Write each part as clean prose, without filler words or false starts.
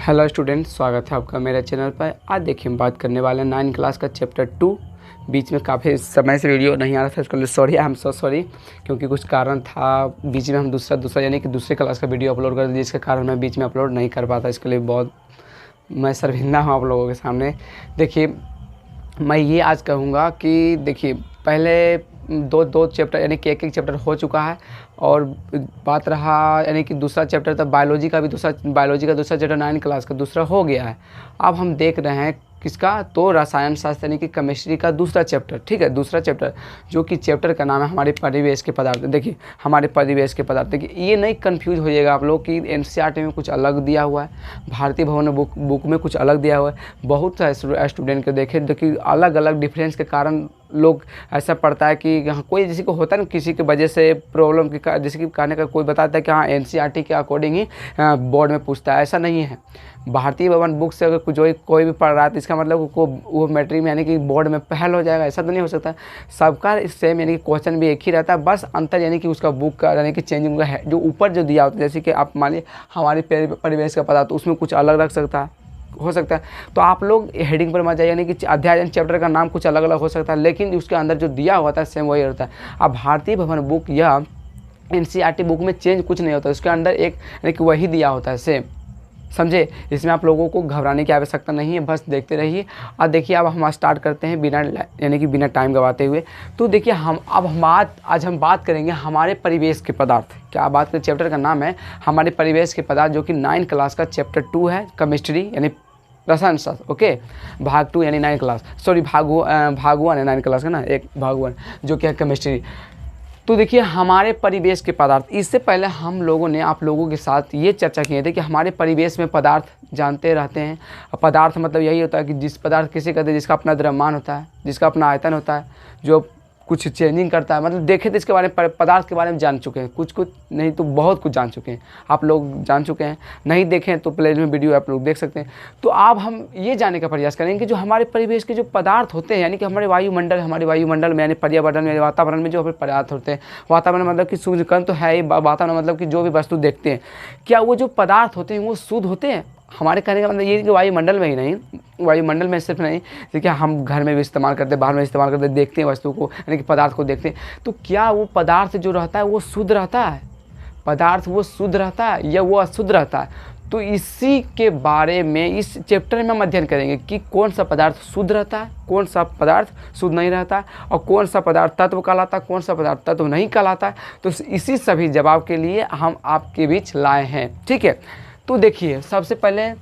Hello student, स्वागत है आपका मेरे चैनल पर। आज देखिए हम बात करने वाले हैं 9 क्लास का चैप्टर 2। बीच में काफ़ी समय से वीडियो नहीं आ रहा था, इसके लिए sorry, I am so sorry, क्योंकि कुछ कारण था। बीच में हम दूसरा यानी कि दूसरे क्लास का वीडियो अपलोड कर दिया, जिसके कारण मैं बीच में अपलोड नहीं कर पाता। इसके लिए बहुत मैं शर्मिंदा हूँ आप लोगों के सामने। देखिए मैं ये आज कहूँगा कि देखिए पहले दो चैप्टर यानी कि एक चैप्टर हो चुका है, और बात रहा यानी कि दूसरा चैप्टर था बायोलॉजी का दूसरा चैप्टर 9 क्लास का दूसरा हो गया है। अब हम देख रहे हैं किसका, तो रसायन शास्त्र यानी कि केमिस्ट्री का दूसरा चैप्टर। ठीक है, दूसरा चैप्टर जो कि चैप्टर का नाम है हमारे परिवेश के पदार्थ। देखिए हमारे परिवेश के पदार्थ, देखिए ये नहीं कंफ्यूज होइएगा आप लोग कि एनसीईआरटी में कुछ अलग दिया हुआ है, भारतीय भवन बुक में कुछ अलग दिया हुआ है। बहुत सारे स्टूडेंट को देखे देखिए अलग अलग डिफरेंस के कारण लोग ऐसा पढ़ता है कि हाँ कोई किसी को होता है ना, किसी की वजह से प्रॉब्लम की जैसे कि कहने का कोई बताता है कि हाँ एनसीईआरटी के अकॉर्डिंग ही बोर्ड में पूछता है। ऐसा नहीं है। भारतीय भवन बुक से अगर कोई भी पढ़ रहा है तो इसका मतलब वो मैट्रिक में यानी कि बोर्ड में पहल हो जाएगा, ऐसा तो नहीं हो सकता। सबका सेम यानी कि क्वेश्चन भी एक ही रहता है, बस अंतर यानी कि उसका बुक का यानी कि चेंजिंग का है। जो ऊपर जो दिया होता है, जैसे कि आप मान लीजिए हमारे परिवेश का पदार्थ, तो उसमें कुछ अलग रख सकता है, हो सकता है। तो आप लोग हेडिंग पर मत जाइए, यानी कि अध्याय चैप्टर का नाम कुछ अलग अलग हो सकता है, लेकिन उसके अंदर जो दिया होता है सेम वही होता है। अब भारतीय भवन बुक या एनसीईआरटी बुक में चेंज कुछ नहीं होता, उसके अंदर एक यानी कि वही दिया होता है सेम, समझे। इसमें आप लोगों को घबराने की आवश्यकता नहीं है, बस देखते रहिए। और देखिए अब हम स्टार्ट करते हैं बिना टाइम गवाते हुए। तो देखिए आज हम बात करेंगे हमारे परिवेश के पदार्थ। क्या बात करें, चैप्टर का नाम है हमारे परिवेश के पदार्थ, जो कि 9 क्लास का चैप्टर 2 है, केमिस्ट्री यानी रसायन शास्त्र। ओके, भाग 2 यानी 9 क्लास, सॉरी भाग 1 है 9 क्लास का ना, एक भाग 1 जो कि है केमिस्ट्री। तो देखिए हमारे परिवेश के पदार्थ, इससे पहले हम लोगों ने आप लोगों के साथ ये चर्चा की थी कि हमारे परिवेश में पदार्थ जानते रहते हैं। पदार्थ मतलब यही होता है कि जिस पदार्थ किसे कहते हैं, जिसका अपना द्रव्यमान होता है, जिसका अपना आयतन होता है, जो कुछ चेंजिंग करता है। मतलब देखे तो इसके बारे में पदार्थ के बारे में जान चुके हैं, कुछ नहीं तो बहुत कुछ जान चुके हैं, आप लोग जान चुके हैं। नहीं देखें तो प्ले में वीडियो आप लोग देख सकते हैं। तो अब हम ये जानने का प्रयास करेंगे कि जो हमारे परिवेश के जो पदार्थ होते हैं, यानी कि हमारे वायुमंडल में यानी पर्यावरण में, वातावरण में जो पदार्थ होते हैं, वातावरण मतलब कि सूर्यकण तो है ही, वातावरण मतलब कि जो भी वस्तु देखते हैं, क्या वो जो पदार्थ होते हैं वो शुद्ध होते हैं। हमारे कहने का मतलब ये कि वायुमंडल में ही नहीं, वायुमंडल में सिर्फ नहीं, देखिए हम घर में भी इस्तेमाल करते हैं, बाहर में इस्तेमाल करते हैं, देखते हैं वस्तु को यानी कि पदार्थ को देखते हैं। तो क्या वो पदार्थ जो रहता है वो शुद्ध रहता है, पदार्थ वो शुद्ध रहता है या वो अशुद्ध रहता है। तो इसी के बारे में इस चैप्टर में हम अध्ययन करेंगे कि कौन सा पदार्थ शुद्ध रहता है, कौन सा पदार्थ शुद्ध नहीं रहता है, और कौन सा पदार्थ तत्व कहलाता है, कौन सा पदार्थ तत्व नहीं कहलाता है। तो इसी सभी जवाब के लिए हम आपके बीच लाए हैं। ठीक है, तो देखिए सबसे पहले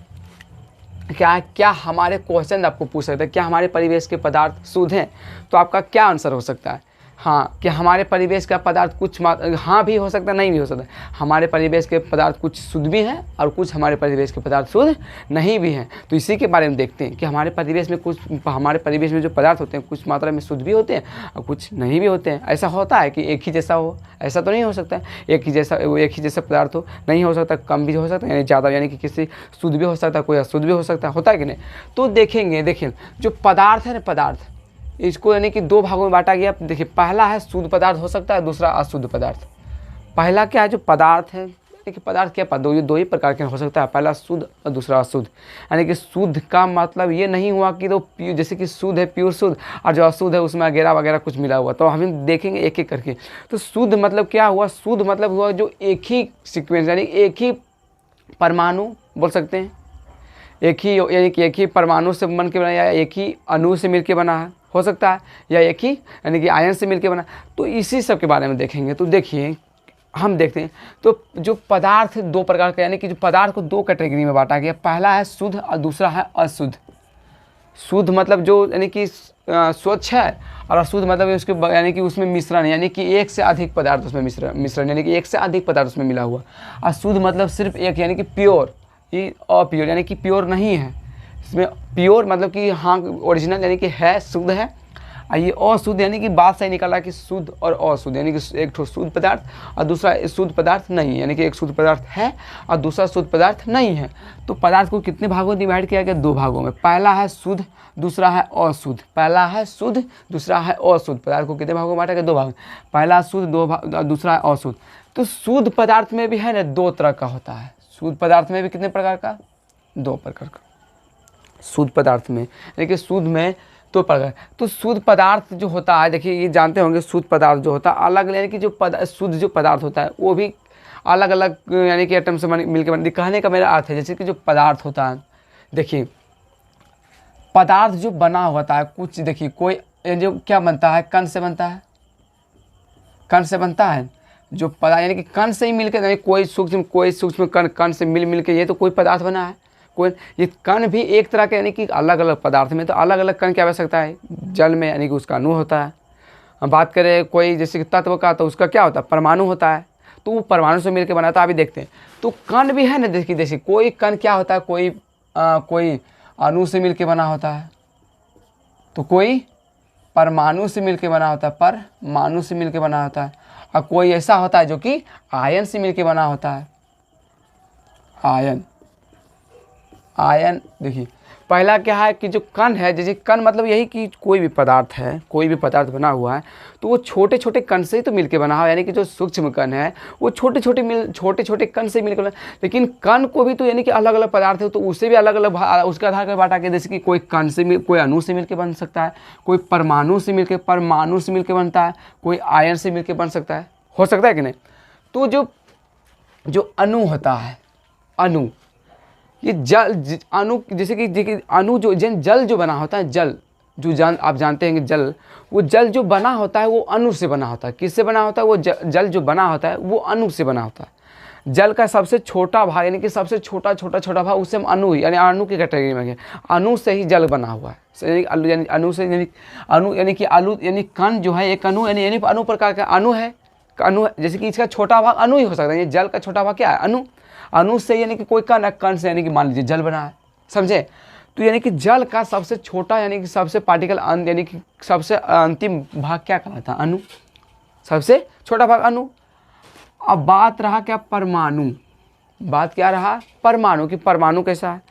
क्या हमारे क्वेश्चन आपको पूछ सकते हैं, क्या हमारे परिवेश के पदार्थ शुद्ध हैं। तो आपका क्या आंसर हो सकता है, हाँ, कि हमारे परिवेश का पदार्थ कुछ हाँ भी हो सकता है, नहीं भी हो सकता है। हमारे परिवेश के पदार्थ कुछ शुद्ध भी हैं और कुछ हमारे परिवेश के पदार्थ शुद्ध नहीं भी हैं। तो इसी के बारे में देखते हैं कि हमारे परिवेश में जो पदार्थ होते हैं कुछ मात्रा में शुद्ध भी होते हैं और कुछ नहीं भी होते हैं। ऐसा होता है कि एक ही जैसा हो, ऐसा तो नहीं हो सकता है। एक ही जैसा पदार्थ हो, नहीं हो सकता, कम भी हो सकता है यानी ज़्यादा, यानी कि किसी शुद्ध भी हो सकता है, कोई अशुद्ध भी हो सकता है, होता है कि नहीं। तो देखिए जो पदार्थ है ना, पदार्थ इसको यानी कि 2 भागों में बांटा गया। देखिए पहला है शुद्ध पदार्थ हो सकता है, दूसरा अशुद्ध पदार्थ। पहला क्या है, जो पदार्थ है, देखिए पदार्थ क्या दो ही प्रकार के हो सकता है, पहला शुद्ध और दूसरा अशुद्ध। यानी कि शुद्ध का मतलब ये नहीं हुआ कि तो जैसे कि शुद्ध है प्योर शुद्ध, और जो अशुद्ध है उसमें वगैरह वगैरह कुछ मिला हुआ। तो हम देखेंगे एक एक करके। तो शुद्ध मतलब क्या हुआ, शुद्ध मतलब हुआ जो एक ही सीक्वेंस यानी एक ही परमाणु बोल सकते हैं, यानी कि एक ही परमाणु से बन के बना, या एक ही अणु से मिलकर बना है, हो सकता है, या एक ही यानी कि आयन से मिलकर बना। तो इसी सब के बारे में देखेंगे। तो देखिए हम देखते हैं, तो जो पदार्थ 2 प्रकार का, यानी कि जो पदार्थ को 2 कैटेगरी में बांटा गया। पहला है शुद्ध और दूसरा है अशुद्ध। शुद्ध मतलब जो यानी कि स्वच्छ है, और अशुद्ध मतलब उसके यानी कि उसमें मिश्रण, यानी कि एक से अधिक पदार्थ उसमें मिश्रण यानी कि एक से अधिक पदार्थ उसमें मिला हुआ। अशुद्ध मतलब सिर्फ एक, यानी कि प्योर, ये अप्योर यानी कि प्योर नहीं है। इसमें प्योर मतलब कि हाँ ओरिजिनल यानी कि है, शुद्ध है। और ये अशुद्ध यानी कि बात सही निकाला कि शुद्ध और अशुद्ध, यानी कि एक ठो शुद्ध पदार्थ और दूसरा शुद्ध पदार्थ नहीं है, यानी कि एक शुद्ध पदार्थ है और दूसरा शुद्ध पदार्थ नहीं है। तो पदार्थ को कितने भागों में डिवाइड किया गया, 2 भागों में। पहला है शुद्ध, दूसरा है अशुद्ध। पहला है शुद्ध, दूसरा है अशुद्ध। पदार्थ को कितने भागों में बांटा गया, 2 भाग में। पहला शुद्ध, दूसरा है अशुद्ध। तो शुद्ध पदार्थ में भी है ना 2 तरह का होता है। शुद्ध पदार्थ में भी कितने प्रकार का, 2 प्रकार का शुद्ध पदार्थ में। देखिए शुद्ध में 2 प्रकार, तो शुद्ध पदार्थ जो होता है, देखिए ये जानते होंगे शुद्ध पदार्थ जो होता है अलग, यानी कि जो शुद्ध जो पदार्थ होता है वो भी अलग अलग यानी कि एटम से मिलकर बन। कहने का मेरा अर्थ है जैसे कि जो पदार्थ होता है, देखिए पदार्थ जो बना होता है कुछ, देखिए कोई जो क्या बनता है, कण से बनता है, कण से बनता है जो पदार्थ, यानी कि कण से ही मिलकर, यानी कोई सूक्ष्म कण से मिल के ये तो कोई पदार्थ बना है। कोई ये कण भी एक तरह के, यानी कि अलग अलग पदार्थ में तो अलग अलग कण की आवश्यकता है। जल में यानी कि उसका अणु होता है। हम बात करें कोई जैसे कि तत्व का, तो उसका क्या होता है, परमाणु होता है, तो वो परमाणु से मिलकर बना था। अभी देखते हैं तो कण भी है ना, देखिए जैसे कोई कण क्या होता है, कोई अणु से मिलकर बना होता है, तो कोई परमाणु से मिलकर बना होता है, परमाणु से मिलकर बना होता है, और कोई ऐसा होता है जो कि आयन से मिलकर बना होता है। आयन देखिए पहला क्या है कि जो कण है, जैसे कण मतलब यही कि कोई भी पदार्थ है, कोई भी पदार्थ बना हुआ है तो वो छोटे छोटे कण से ही तो मिलके बना हुआ है, यानी कि जो सूक्ष्म कण है वो छोटे छोटे कण से मिलकर। लेकिन कण को भी तो यानी कि अलग अलग पदार्थ है तो उसे भी अलग अलग उसके आधार पर बांटा के, जैसे कि कोई कण से कोई अणु से मिलकर बन सकता है, कोई परमाणु से मिलकर बनता है, कोई आयन से मिलकर बन सकता है, हो सकता है कि नहीं। तो जो अणु होता है, अणु ये अणु, जैसे कि अणु जो जल जो बना होता है, जल जो आप जानते हैं कि जल, वो जल जो बना होता है वो अणु से बना होता है। किससे बना होता है, वो जल जो बना होता है वो अणु से बना होता है। जल का सबसे छोटा भाग, यानी कि सबसे छोटा भाग उससे हम अणु, यानी अणु की कैटेगरी में है। अणु से ही जल बना हुआ है, यानी अणु से, यानी कि यानी कण जो है एक अणु, यानी अणु प्रकार का अणु है। जैसे कि इसका छोटा भाग अणु ही हो सकता है। ये जल का छोटा भाग क्या है, अणु से, यानी कि कोई कण से, यानी कि मान लीजिए जल बना है, समझे। तो यानी कि जल का सबसे छोटा, यानी कि सबसे पार्टिकल, यानी कि सबसे अंतिम भाग क्या कहलाता है, अणु, सबसे छोटा भाग अणु। अब बात रहा क्या, परमाणु। बात क्या रहा, परमाणु की। परमाणु कैसा है,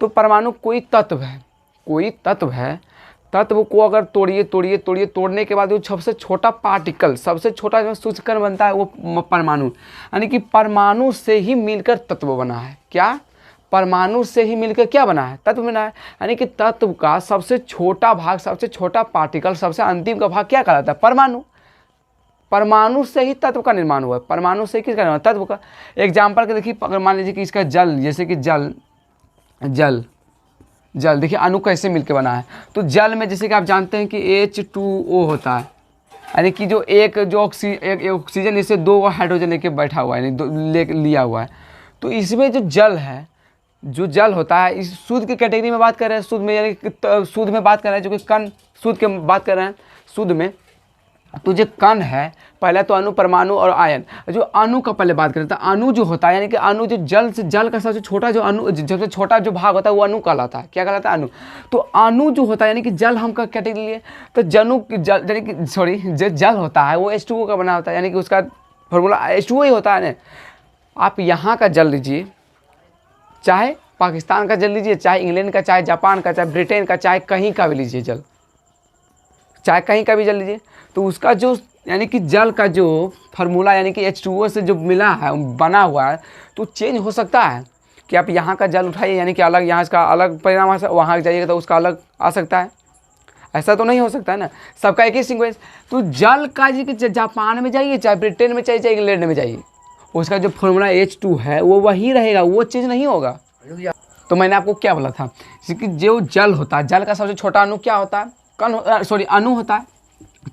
तो परमाणु कोई तत्व है, तत्व को अगर तोड़ने के बाद वो सबसे छोटा पार्टिकल, सबसे छोटा जो सूक्ष्म कण बनता है वो परमाणु, यानी कि परमाणु से ही मिलकर तत्व बना है। क्या, परमाणु से ही मिलकर क्या बना है, तत्व बना है। यानी कि तत्व का सबसे छोटा भाग, सबसे छोटा पार्टिकल, सबसे अंतिम का भाग क्या कहलाता है, परमाणु। परमाणु से ही तत्व का निर्माण हुआ है। परमाणु से किसका निर्माण, तत्व का। एग्जाम्पल के देखिए, अगर मान लीजिए कि इसका जल, जैसे कि जल देखिए अणु कैसे मिलके बना है। तो जल में जैसे कि आप जानते हैं कि H2O होता है, यानी कि जो एक ऑक्सीजन इससे 2 हाइड्रोजन लेके बैठा हुआ है, यानी लिया हुआ है। तो इसमें जो जल है, जो जल होता है, इस शुद्ध की कैटेगरी में बात कर रहे हैं, शुद्ध में, यानी शुद्ध में बात कर रहे हैं, जो कि कण शुद्ध के बात कर रहे हैं शुद्ध में। तो जो कण है, पहले तो अणु, परमाणु और आयन। जो अणु का पहले बात करें तो अणु जो होता है, यानी कि अणु जो जल का सबसे छोटा जो अणु, सबसे छोटा जो भाग होता है वो अणु कहलाता है। क्या कहलाता है, अणु। तो अणु जो होता है, यानी कि जल हम का कैटेगरी लिए, तो यानी कि जो जल होता है वो H2O का बना होता है, यानी कि उसका फॉर्मूला H2O ही होता है ना। आप यहाँ का जल लीजिए, चाहे पाकिस्तान का जल लीजिए, चाहे इंग्लैंड का, चाहे जापान का, चाहे ब्रिटेन का, चाहे कहीं का भी लीजिए जल, चाहे कहीं का भी जल लीजिए, तो उसका जो, यानी कि जल का जो फार्मूला, यानी कि H2O से जो मिला है, बना हुआ है, तो चेंज हो सकता है कि आप यहाँ का जल उठाइए, यानी कि अलग, यहाँ इसका अलग परिणाम आ सकता है, वहाँ जाइएगा तो उसका अलग आ सकता है। ऐसा तो नहीं हो सकता है ना, सबका एक ही सीक्वेंस। तो जल का जी, जापान में जाइए, चाहे ब्रिटेन में चाहे इंग्लैंड में जाइए, उसका जो फॉर्मूला H2 है वो वही रहेगा, वो चेंज नहीं होगा। तो मैंने आपको क्या बोला था कि जो जल होता है, जल का सबसे छोटा अणु क्या होता है, अणु होता है।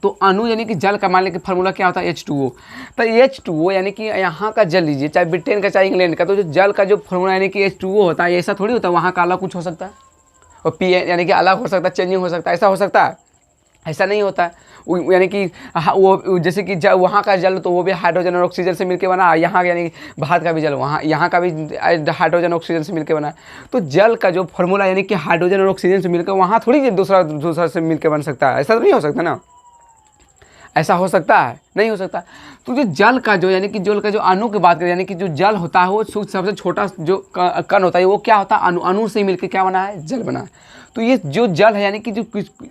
तो अणु यानी कि जल का, मान लीजिए फॉर्मूला क्या होता है, H2O। तो H2O यानी कि यहाँ का जल लीजिए, चाहे ब्रिटेन का चाहे इंग्लैंड का, तो जो जल का जो फॉर्मूला यानी कि H2O होता है, ऐसा थोड़ी होता है, वहाँ का अलग कुछ हो सकता है, और P यानी कि अलग हो सकता है, चेंजिंग हो सकता है, ऐसा हो सकता है, ऐसा नहीं होता है। यानी कि वो जैसे कि वहाँ का जल तो वो भी हाइड्रोजन और ऑक्सीजन से मिलकर बना, यहाँ यानी कि भारत का भी जल यहाँ का भी हाइड्रोजन ऑक्सीजन से मिलकर बना। तो जल का जो फॉर्मूला यानी कि हाइड्रोजन और ऑक्सीजन से मिलकर, वहाँ थोड़ी दूसरा से मिलकर बन सकता है, ऐसा तो नहीं हो सकता ना। ऐसा हो सकता है, नहीं हो सकता। तो जो जल का जो, यानी कि जल का जो अणु की बात करें, यानी कि जो जल होता है वो सबसे छोटा जो कण होता है वो क्या होता है, अणु से मिलकर क्या बना है, जल बना है। तो ये जो जल है, यानी कि जो,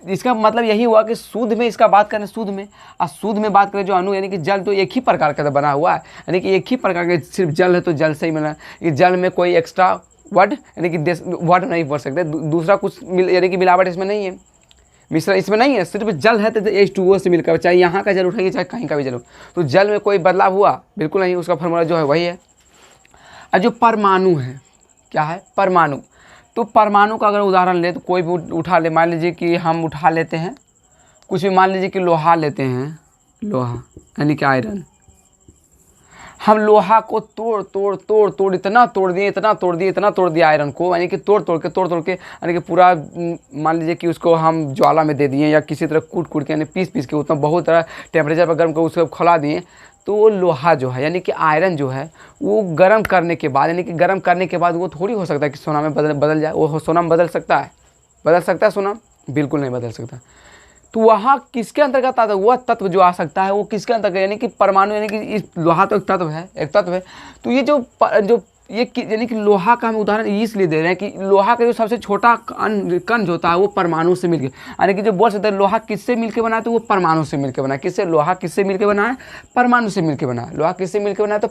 इसका मतलब यही हुआ कि शुद्ध में इसका बात करें, शुद्ध में बात करें जो अणु, यानी कि जल तो एक ही प्रकार का बना हुआ है, यानी कि एक ही प्रकार का सिर्फ जल है तो जल से ही बना। ये जल में कोई एक्स्ट्रा वर्ड यानी कि वर्ड नहीं बोल सकते, दूसरा कुछ यानी कि मिलावट इसमें नहीं है, मिश्रण इसमें नहीं है, सिर्फ जल है तो H2O से मिलकर, चाहे यहाँ का जल उठाइए चाहे कहीं का भी जल हो, तो जल में कोई बदलाव हुआ बिल्कुल नहीं, उसका फॉर्मूला जो है वही है। और जो परमाणु है, क्या है परमाणु, तो परमाणु का अगर उदाहरण ले तो कोई भी उठा ले, मान लीजिए कि हम उठा लेते हैं कुछ भी, मान लीजिए कि लोहा लेते हैं, लोहा यानी कि आयरन, हम लोहा को तोड़ इतना तोड़ दिए आयरन को, यानी कि तोड़ के यानी कि पूरा मान लीजिए कि उसको हम ज्वाला में दे दिए या किसी तरह कूट के यानी पीस के उतना बहुत तरह टेम्परेचर पर गर्म कर उसको खिला दिए, तो वो लोहा जो है यानी कि आयरन जो है वो गर्म करने के बाद, यानी कि गर्म करने के बाद वो थोड़ी हो सकता है कि सोना में बदल जाए, वो सोना में बदल सकता है सोना? बिल्कुल नहीं बदल सकता। तो वहाँ किसके अंतर्गत आता है? वह तत्व जो आ सकता है वो किसके अंतर्गत, यानी कि परमाणु, यानी कि इस लोहा तो एक तत्व है। तो ये जो यानी कि लोहा का हम उदाहरण इसलिए दे रहे हैं कि लोहा का जो सबसे छोटा कण जो होता है वो परमाणु से मिलकर, यानी कि जो बोल सकते हैं लोहा किससे मिलकर बना है, तो वो परमाणु से मिलकर बना है। किससे? लोहा किससे मिलकर बना है? परमाणु से मिलकर बना है। लोहा किससे मिलकर बना है? तो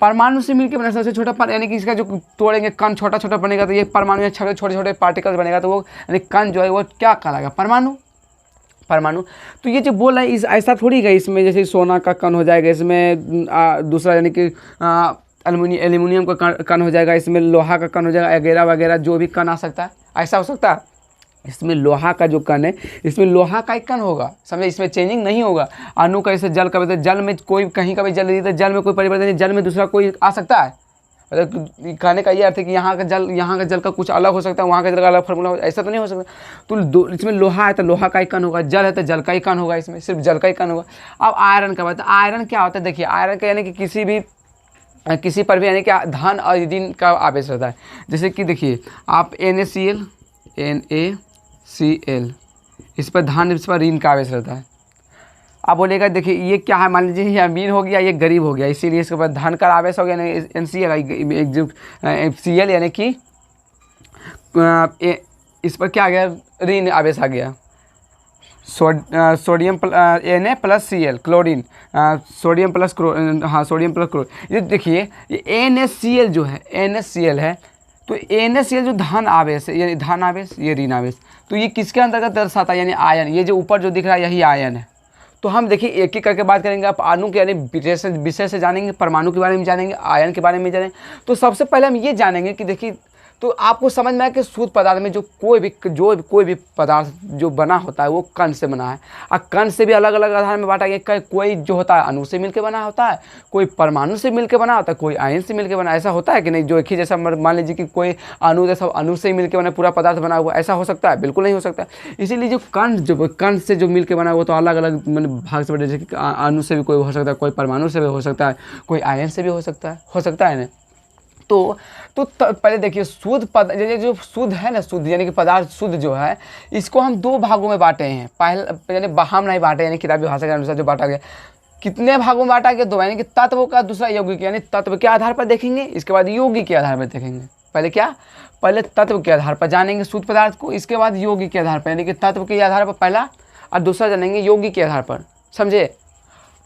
परमाणु से मिलकर बना है सबसे छोटा, यानी कि इसका जो तोड़ेंगे कण छोटा बनेगा, तो ये परमाणु या छोटे पार्टिकल्स बनेगा, तो वो यानी कण जो है वो क्या कहलाएगा? परमाणु। तो ये जो बोल रहा है ऐसा थोड़ी है, इसमें जैसे सोना का कण हो जाएगा, इसमें दूसरा यानी कि एल्यूमिनियम का कण हो जाएगा, इसमें लोहा का कण हो जाएगा, वगैरह जो भी कण आ सकता है, ऐसा हो सकता है? इसमें लोहा का जो कण है इसमें लोहा का एक कण होगा, समझे, इसमें चेंजिंग नहीं होगा। अणु का जैसे जल का, जल में कोई कहीं का भी जल नहीं, तो जल में कोई परिवर्तन नहीं, जल में दूसरा कोई आ सकता है? मतलब कहने का ये अर्थ है कि यहाँ का जल का कुछ अलग हो सकता है, वहाँ का जल का अलग फार्मूला हो, ऐसा तो नहीं हो सकता। तो इसमें लोहा है तो लोहा का ही कण होगा, जल है तो जल का ही कण होगा, इसमें सिर्फ जल का ही कण होगा। अब आयरन का बात, आयरन क्या होता है? देखिए आयरन का यानी कि किसी पर भी यानी कि धन और ऋण का आवेश रहता है। जैसे कि देखिए आप NaCl इस पर धन, इस पर ऋण का आवेश रहता है। आप बोलेगा देखिए ये क्या है, मान लीजिए ये अमीर हो गया, ये गरीब हो गया, इसीलिए इसके ऊपर धन का आवेश हो गया, NaCl जो Cl यानी कि इस पर क्या आ गया? ऋण आवेश आ गया। Sodium Na plus Cl chlorine, sodium plus chlorine. ये देखिए ये NaCl जो है NaCl है, तो NaCl जो धन आवेश है, यानी धन आवेश, ये ऋण आवेश, तो ये किसके अंतर्गत दर्शाता है? यानी आयन। ये जो ऊपर जो दिख रहा है यही आयन है। तो हम देखिए एक एक करके बात करेंगे। आप अणु के यानी विषय से जानेंगे, परमाणु के बारे में जानेंगे, आयन के बारे में जानेंगे। तो सबसे पहले हम ये जानेंगे कि देखिए, तो आपको समझ में आया कि शुद्ध पदार्थ में जो कोई भी पदार्थ जो बना होता है वो कण से बना है, और कण से भी अलग अलग आधार में बांटा गया। कोई जो होता है अणु से मिलकर बना होता है, कोई परमाणु से मिलकर बना होता है, कोई आयन से मिलकर बना। ऐसा होता है कि नहीं? जो एक ही जैसा मान लीजिए कि कोई अणु जैसा अणु से ही मिलकर बना पूरा पदार्थ बना हुआ, ऐसा हो सकता है? बिल्कुल नहीं हो सकता। इसीलिए जो कण से जो मिलकर बना हुआ तो अलग अलग भाग से बने, जैसे कि अणु से भी कोई हो सकता है, कोई परमाणु से भी हो सकता है, कोई आयन से भी हो सकता है ना। तो पहले देखिए जो शुद्ध है ना, शुद्ध यानी कि पदार्थ शुद्ध जो है, इसको हम दो भागों में बांटे हैं। पहले यानी हम नहीं बांटे, यानी किताबी भाषा के अनुसार जो बांटा गया, कितने भागों में बांटा गया? दो, यानी कि तत्व का, दूसरा यौगिक, यानी तत्व के आधार पर देखेंगे, इसके बाद यौगिक के आधार पर देखेंगे। पहले तत्व के आधार पर जानेंगे शुद्ध पदार्थ को, इसके बाद यौगिक के आधार पर, यानी कि तत्व के आधार पर पहला और दूसरा जानेंगे यौगिक के आधार पर। समझे?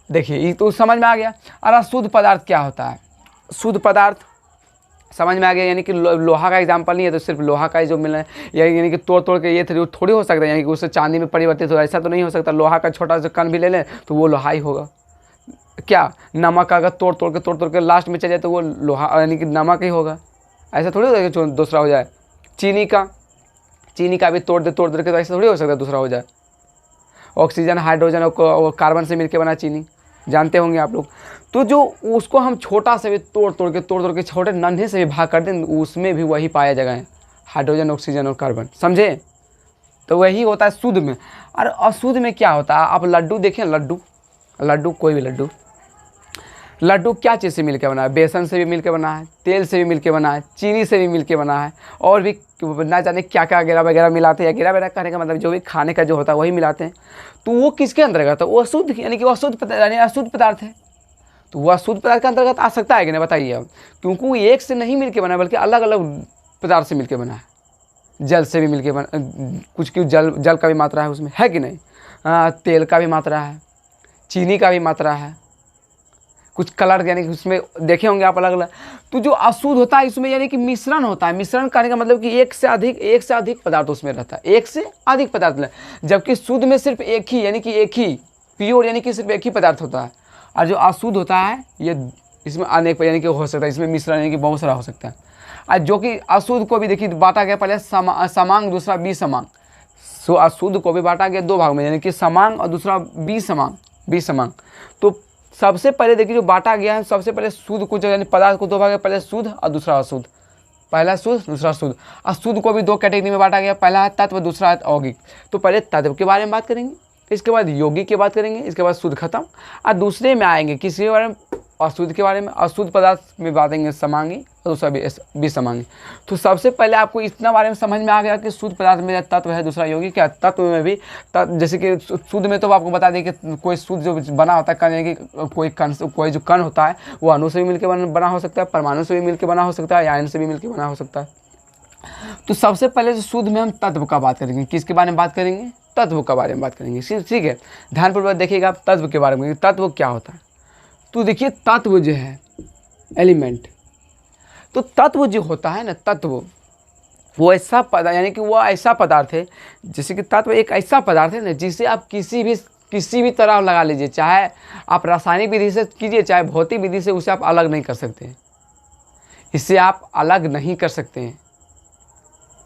देखिए ये तो समझ में आ गया। और शुद्ध पदार्थ क्या होता है? शुद्ध पदार्थ समझ में आ गया, यानी कि लोहा का एग्जाम्पल नहीं है तो सिर्फ लोहा का ही जो मिला है, यानी कि तोड़ के ये थोड़ी हो सकता है, यानी कि उससे चांदी में परिवर्तित हो, ऐसा तो नहीं हो सकता। लोहा का छोटा सा कण भी ले लें तो वो लोहा ही होगा। क्या नमक का अगर तोड़ के लास्ट में चले जाए तो वो लोहा यानी कि नमक ही होगा, ऐसा थोड़ी होगा कि दूसरा हो जाए। चीनी का भी तोड़ दे तो ऐसा थोड़ी हो सकता है दूसरा हो जाए। ऑक्सीजन, हाइड्रोजन और कार्बन से मिलकर बना चीनी, जानते होंगे आप लोग। तो जो उसको हम छोटा से भी तोड़ के छोटे नन्हे से भी भाग कर दें, उसमें भी वही पाया जाएगा, हाइड्रोजन, ऑक्सीजन और कार्बन। समझे? तो वही होता है शुद्ध में। और अशुद्ध में क्या होता है? आप लड्डू देखें, लड्डू कोई भी लड्डू क्या चीज़ से मिलकर बना है? बेसन से भी मिलकर बना है, तेल से भी मिलकर बना है, चीनी से भी मिलकर बना है, और भी ना जाने क्या क्या वगैरह मिलाते हैं। वगैरह कहने का मतलब जो भी खाने का जो होता है वही मिलाते हैं। तो वो किसके अंतर्गत है? वो अशुद्ध, यानी कि अशुद्ध पदार्थ है। तो वह शुद्ध पदार्थ के अंतर्गत आ सकता है कि नहीं? बताइए अब। क्योंकि वो एक से नहीं मिलकर बना है, बल्कि अलग अलग पदार्थ से मिलकर बना है। जल से भी मिलकर बना, कुछ जल का भी मात्रा है उसमें, है कि नहीं? तेल का भी मात्रा है, चीनी का भी मात्रा है, कुछ कलर यानी कि उसमें देखे होंगे आप अलग अलग। तो जो अशुद्ध होता है इसमें यानी कि मिश्रण होता है। मिश्रण करने का मतलब कि एक से अधिक पदार्थ उसमें रहता है, एक से अधिक पदार्थ, जबकि शुद्ध में सिर्फ एक ही यानी कि एक ही प्योर यानी कि सिर्फ एक ही पदार्थ होता है। और जो अशुद्ध होता है ये इसमें अनेक यानी कि हो सकता है, इसमें मिश्रण यानी कि बहुत सारा हो सकता है। और जो कि अशुद्ध को भी देखिए बांटा गया, पहले समांग दूसरा विसमांग। सो अशुद्ध को भी बांटा गया दो भाग में, यानी कि समांग और दूसरा विसमांग। तो सबसे पहले देखिए जो बांटा गया है, सबसे पहले शुद्ध को यानी पदार्थ को दो भाग है, पहले शुद्ध और दूसरा अशुद्ध। पहला शुद्ध दूसरा शुद्ध। अशुद्ध को भी दो कैटेगरी में बांटा गया, पहला है तत्व, दूसरा है यौगिक। तो पहले तत्व के बारे में बात करेंगे, इसके बाद यौगिक की बात करेंगे, इसके बाद शुद्ध खत्म। और दूसरे में आएंगे किसी के बारे में, अशुद्ध के बारे में। अशुद्ध पदार्थ में बातेंगे समांगी और दूसरा विसमांगी। तो सबसे पहले आपको इतना बारे में समझ में आ गया कि शुद्ध पदार्थ में तत्व है, दूसरा यौगिक है। तत्व में भी जैसे कि शुद्ध में तो आपको बता दें कि कोई शुद्ध जो बना होता है कण, यानी कि कोई जो कण होता है वो अणु से भी मिलकर बना हो सकता है, परमाणु से भी मिलकर बना हो सकता है, आयन से भी मिलकर बना हो सकता है। तो सबसे पहले जो शुद्ध में हम तत्व का बात करेंगे। किसके बारे में बात करेंगे? तत्व के बारे में बात करेंगे। ठीक है, ध्यानपूर्वक देखिएगा आप तत्व के बारे में, तत्व क्या होता है। तो देखिए तत्व जो है एलिमेंट, तो तत्व जो होता है ना, तत्व वो ऐसा पदार्थ यानी कि वो ऐसा पदार्थ है, जैसे कि तत्व एक ऐसा पदार्थ है ना जिसे आप किसी भी तरह लगा लीजिए, चाहे आप रासायनिक विधि से कीजिए चाहे भौतिक विधि से, उसे आप अलग नहीं कर सकते हैं, इससे आप अलग नहीं कर सकते हैं,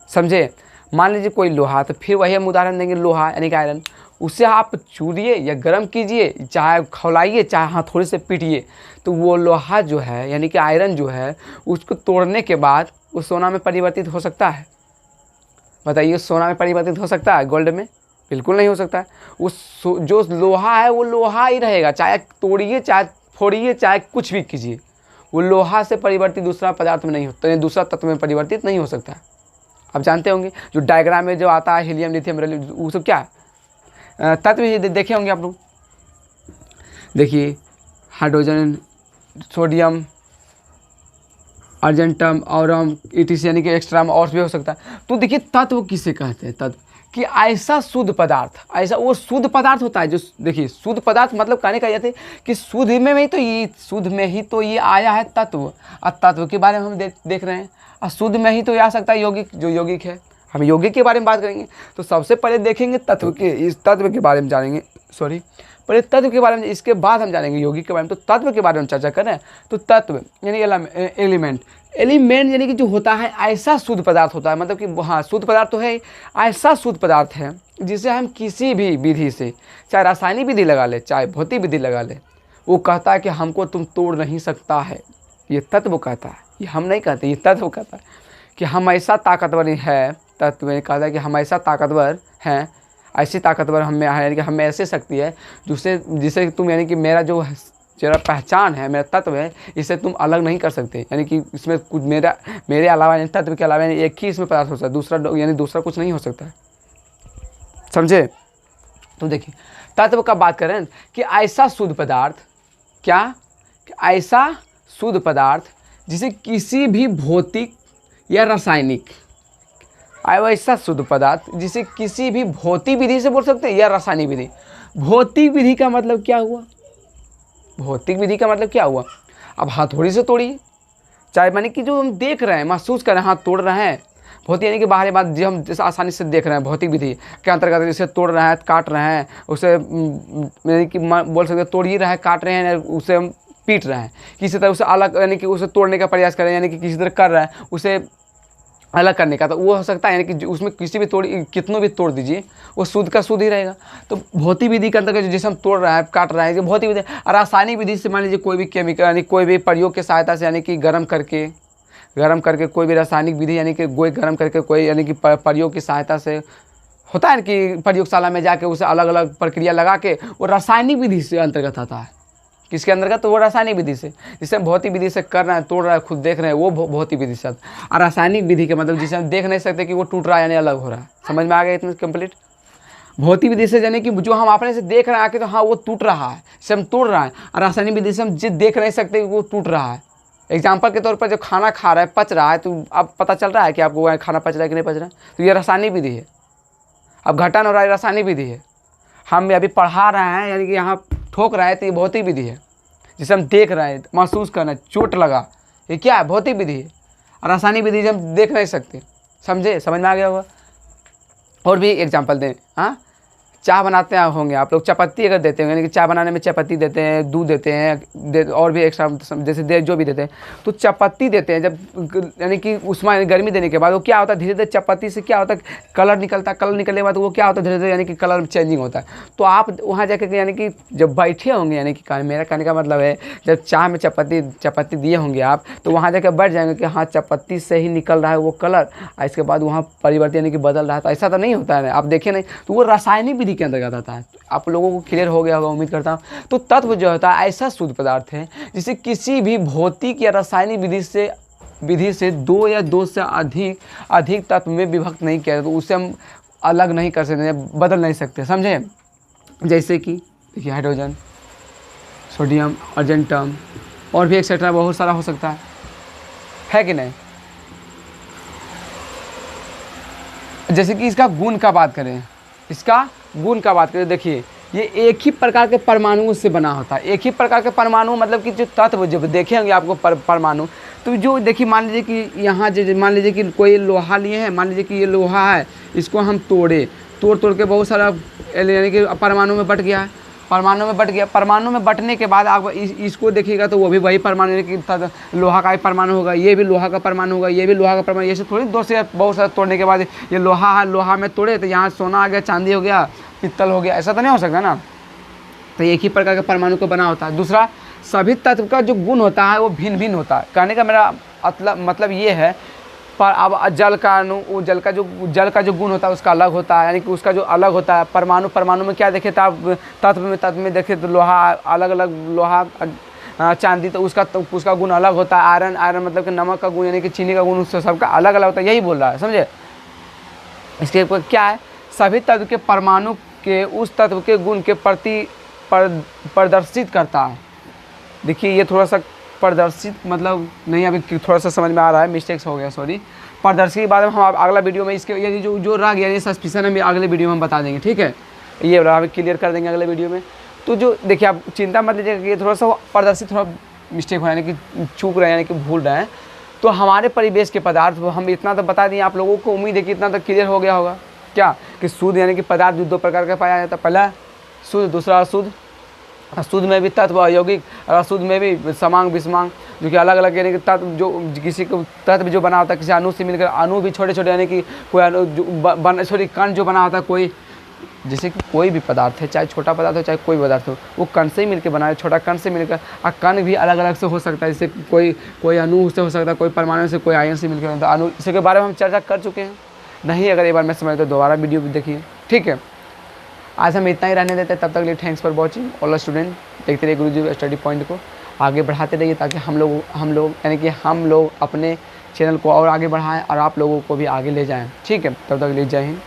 समझे। मान लीजिए कोई लोहा, तो फिर वही हम उदाहरण देंगे, लोहा यानी कि आयरन, उसे आप चूरिए या गर्म कीजिए, चाहे खौलाइए चाहे हथौड़े से पीटिए, तो वो लोहा जो है यानी कि आयरन जो है उसको तोड़ने के बाद वो सोना में परिवर्तित हो सकता है? बताइए, सोना में परिवर्तित हो सकता है गोल्ड में? बिल्कुल नहीं हो सकता है। जो लोहा है वो लोहा ही रहेगा, चाहे तोड़िए चाहे फोड़िए चाहे कुछ भी कीजिए, वो लोहा से परिवर्तित दूसरा पदार्थ में नहीं होता, दूसरा तत्व में परिवर्तित नहीं हो सकता है। आप जानते होंगे जो डायग्राम में जो आता है हीलियम, लिथियम, वो सब क्या है? तत्व ही देखे होंगे आप लोग। देखिए hydrogen, sodium, argentum, Aurum, ETC यानी कि एक्स्ट्राम और भी हो सकता है। तो देखिए तत्व किसे कहते हैं? तत्व कि ऐसा शुद्ध पदार्थ, ऐसा वो शुद्ध पदार्थ होता है जो, देखिए शुद्ध पदार्थ मतलब कहने का यह कि शुद्ध में ही तो ये आया है तत्व। और तत्व के बारे में हम देख रहे हैं, और शुद्ध में ही तो आ सकता है यौगिक, जो यौगिक है। हम यौगिक के बारे में बात करेंगे, तो सबसे पहले देखेंगे तत्व के, इस तत्व के बारे में जानेंगे, पहले तत्व के बारे में, इसके बाद हम जानेंगे यौगिक के बारे में। तो तत्व के बारे में चर्चा करें तो तत्व यानी एलिमेंट यानी कि जो होता है ऐसा शुद्ध पदार्थ होता है, मतलब कि हाँ शुद्ध पदार्थ तो है, ऐसा शुद्ध पदार्थ है जिसे हम किसी भी विधि से, चाहे रासायनिक विधि लगा ले चाहे भौतिक विधि लगा ले, वो कहता है कि हमको तुम तोड़ नहीं सकता है। ये तत्व कहता है, ये हम नहीं कहते, ये तत्व कहता है कि हम ऐसा ताकतवर है। तत्व में कहता है कि हम ऐसा ताकतवर हैं, ऐसी ताकतवर हम में है, यानी कि हम में ऐसी शक्ति है जिसे तुम, यानी कि मेरा जो पहचान है, मेरा तत्व है, इसे तुम अलग नहीं कर सकते। यानी कि इसमें कुछ मेरे अलावा, यानी तत्व के अलावा यानी एक ही इसमें पदार्थ हो सकता है, दूसरा कुछ नहीं हो सकता है, समझे। तो देखिए तत्व का बात करें कि ऐसा शुद्ध पदार्थ, क्या ऐसा शुद्ध पदार्थ जिसे किसी भी भौतिक या रासायनिक, ऐसा शुद्ध पदार्थ जिसे किसी भी भौतिक विधि से बोल सकते हैं या रासायनिक विधि। भौतिक विधि का मतलब क्या हुआ? भौतिक विधि का मतलब क्या हुआ? अब हथौड़ी से तोड़िए, चाहे माने कि जो हम देख रहे हैं, महसूस कर रहे हैं, हाथ तोड़ रहे हैं, भौतिक यानी कि बाहरी बात जो हम जैसे आसानी से देख रहे हैं, भौतिक विधि के अंतर्गत जैसे तोड़ रहे हैं, काट रहे हैं, उसे यानी कि बोल सकते हैं तोड़ ही रहे हैं, काट रहे हैं, उसे हम पीट रहे हैं, किसी तरह उसे अलग, यानी कि उसे तोड़ने का प्रयास कर रहे हैं, यानी कि किसी तरह कर रहे हैं उसे अलग करने का, तो वो हो सकता है, यानी कि उसमें किसी भी कितनों भी तोड़ दीजिए वो शुद्ध का शुद्ध ही रहेगा। तो भौतिक विधि के अंतर्गत जैसे हम तोड़ रहे हैं, काट रहे हैं, भौतिक विधि। रासायनिक विधि से मान लीजिए कोई भी केमिकल, यानी कोई भी प्रयोग की सहायता से, यानी कि गर्म करके कोई भी रासायनिक विधि, यानी कि गोई गर्म करके कोई, यानी कि प्रयोग की सहायता से होता है कि प्रयोगशाला में जाके उसे अलग अलग प्रक्रिया लगा के, वो रासायनिक विधि से अंतर्गत आता है। किसके अंतर्गत? तो वो रासायनिक विधि से, जिसे हम भौतिक विधि से कर रहे हैं, तोड़ रहे हैं, खुद देख रहे हैं, वो भौतिक विधि से। और रासायनिक विधि के मतलब जिसे हम देख नहीं सकते कि वो टूट रहा है यानी अलग हो रहा है। समझ में आ गया इतना कंप्लीट? भौतिक विधि से यानी कि जो हम अपने से देख रहे हैं आके, तो हाँ वो टूट रहा है, इसे हम तोड़ रहे हैं। और रासायनिक विधि से हम देख नहीं सकते कि वो टूट रहा है। एग्जाम्पल के तौर पर जो खाना खा रहा है, पच रहा है, तो अब पता चल रहा है कि आपको खाना पच रहा है कि नहीं पच रहा है, तो ये रासायनिक विधि है। अब घटन हो रहा है, रासायनिक विधि है। हम अभी पढ़ा रहे हैं, यानी कि यहाँ ठोक रहे हैं, तो ये भौतिक विधि है। जिसे हम देख रहे हैं, महसूस करना, चोट लगा, ये क्या है? भौतिक विधि है। रासायनिक विधि से हम देख नहीं सकते। समझे? समझ में आ गया होगा। और भी एग्जाम्पल दें, हाँ, चाय बनाते हैं होंगे आप लोग, चायपत्ती अगर देते होंगे, यानी कि चाय बनाने में चायपत्ती देते हैं, दूध देते हैं, और भी एक्स्ट्रा जैसे जो भी देते हैं, तो चायपत्ती देते हैं जब, यानी कि उसमें गर्मी देने के बाद वो क्या होता है, धीरे धीरे चायपत्ती से क्या होता है, कलर निकलता है, कलर निकलने के बाद वो क्या होता है, धीरे धीरे यानी कि कलर चेंजिंग होता है। तो आप वहाँ जाकर यानी कि जब बैठे होंगे, यानी कि मेरा कहने का मतलब है, जब चाय में चायपत्ती दिए होंगे आप, तो वहाँ जाकर बैठ जाएंगे कि हाँ चायपत्ती से ही निकल रहा है वो कलर, और इसके बाद वहाँ परिवर्तन यानी कि बदल रहा है। तो ऐसा तो नहीं होता है, आप देखें नहीं, तो वो रासायनिक विधि के अंतर्गत आता है। आप लोगों को क्लियर हो गया होगा, उम्मीद करता हूँ। तो तत्व जो होता है ऐसा शुद्ध पदार्थ है जिसे किसी भी भौतिक या रासायनिक विधि से दो या दो से अधिक तत्व में विभक्त नहीं किया, तो उसे हम अलग नहीं कर सकते, बदल नहीं सकते। समझे? जैसे कि देखिए हाइड्रोजन, सोडियम, अर्जेंटम और भी एक्सेट्रा बहुत सारा हो सकता है कि नहीं। जैसे कि इसका गुण का बात करें, देखिए ये एक ही प्रकार के परमाणुओं से बना होता है। एक ही प्रकार के परमाणु मतलब कि जो तत्व जब देखे होंगे आपको परमाणु, तो जो देखिए मान लीजिए कि यहाँ मान लीजिए कि कोई लोहा लिए हैं, मान लीजिए कि ये लोहा है, इसको हम तोड़ के बहुत सारा यानी कि परमाणु में बट गया है। परमाणु में बटने के बाद आप इसको देखिएगा तो वो भी वही परमाणु की लोहा का ही परमाणु होगा, ये भी लोहा का परमाणु होगा, ये भी लोहा का परमाणु। ये सब थोड़ी दो से बहुत सारा तोड़ने के बाद ये लोहा है, लोहा में तोड़े तो यहाँ सोना आ गया, चांदी हो गया, पित्तल हो गया, ऐसा तो नहीं हो सकता ना। तो एक ही प्रकार के परमाणु को बना होता है। दूसरा, सभी तत्व का जो गुण होता है वो भिन्न भिन्न होता है। कहने का मेरा मतलब ये है, पर अब जल का जो गुण होता है उसका अलग होता है, यानी कि उसका जो अलग होता है। परमाणु में क्या देखे तो तत्व में देखे तो लोहा अलग लोहा, चांदी, तो उसका गुण अलग होता है। आयरन मतलब कि नमक का गुण, यानी कि चीनी का गुण, उससे सबका अलग होता है। यही बोल रहा है, समझे? इसके ऊपर क्या है, सभी तत्व के परमाणु के उस तत्व के गुण के प्रति प्रदर्शित करता है। देखिए ये थोड़ा सा प्रदर्शित मतलब नहीं, अभी थोड़ा सा समझ में आ रहा है, मिस्टेक्स हो गया, सॉरी। प्रदर्शित के बाद में हम अगला वीडियो में इसके ये जो रह गया, ये सस्पिशन है, अगले वीडियो में हम बता देंगे, ठीक है। ये हम क्लियर कर देंगे अगले वीडियो में। तो जो देखिए आप चिंता मत लीजिएगा कि ये थोड़ा सा प्रदर्शित थोड़ा मिस्टेक हो, यानी कि चूक रहे हैं, यानी कि भूल रहे हैं। तो हमारे परिवेश के पदार्थ हम इतना तो बता दिए आप लोगों को, उम्मीद है कि इतना तो क्लियर हो गया होगा। क्या कि शुद्ध यानी कि पदार्थ दो प्रकार का पाया जाता है, पहला शुद्ध, दूसरा अशुद्ध। शुद्ध में भी तत्व अयौगिक, और अशुद्ध में भी समांग विषमांग, जो कि अलग अलग यानी कि तत्व, जो किसी को तत्व जो बना होता है किसी अणु से मिलकर, अणु भी छोटे छोटे, यानी कि कोई अणु कण जो बना होता है, कोई जैसे कि कोई भी पदार्थ है, चाहे छोटा पदार्थ हो चाहे कोई पदार्थ हो, वो कण से ही मिलकर बना है, छोटा कण से मिलकर। और कण भी अलग अलग से हो सकता है, जैसे कोई अणु से हो सकता है, कोई परमाणु से, कोई आयन से मिलकर होता है। अणु इसके बारे में हम चर्चा कर चुके हैं, नहीं अगर एक बार मैं समझ तो दोबारा वीडियो भी देखिए, ठीक है। आज हम इतना ही रहने देते हैं, तब तक लिए thanks for watching all student. देखते रहिए गुरुजी स्टडी पॉइंट को आगे बढ़ाते रहिए, ताकि हम लोग यानी कि हम लोग अपने चैनल को और आगे बढ़ाएं और आप लोगों को भी आगे ले जाएं, ठीक है। तब तक लिए जय हिंद।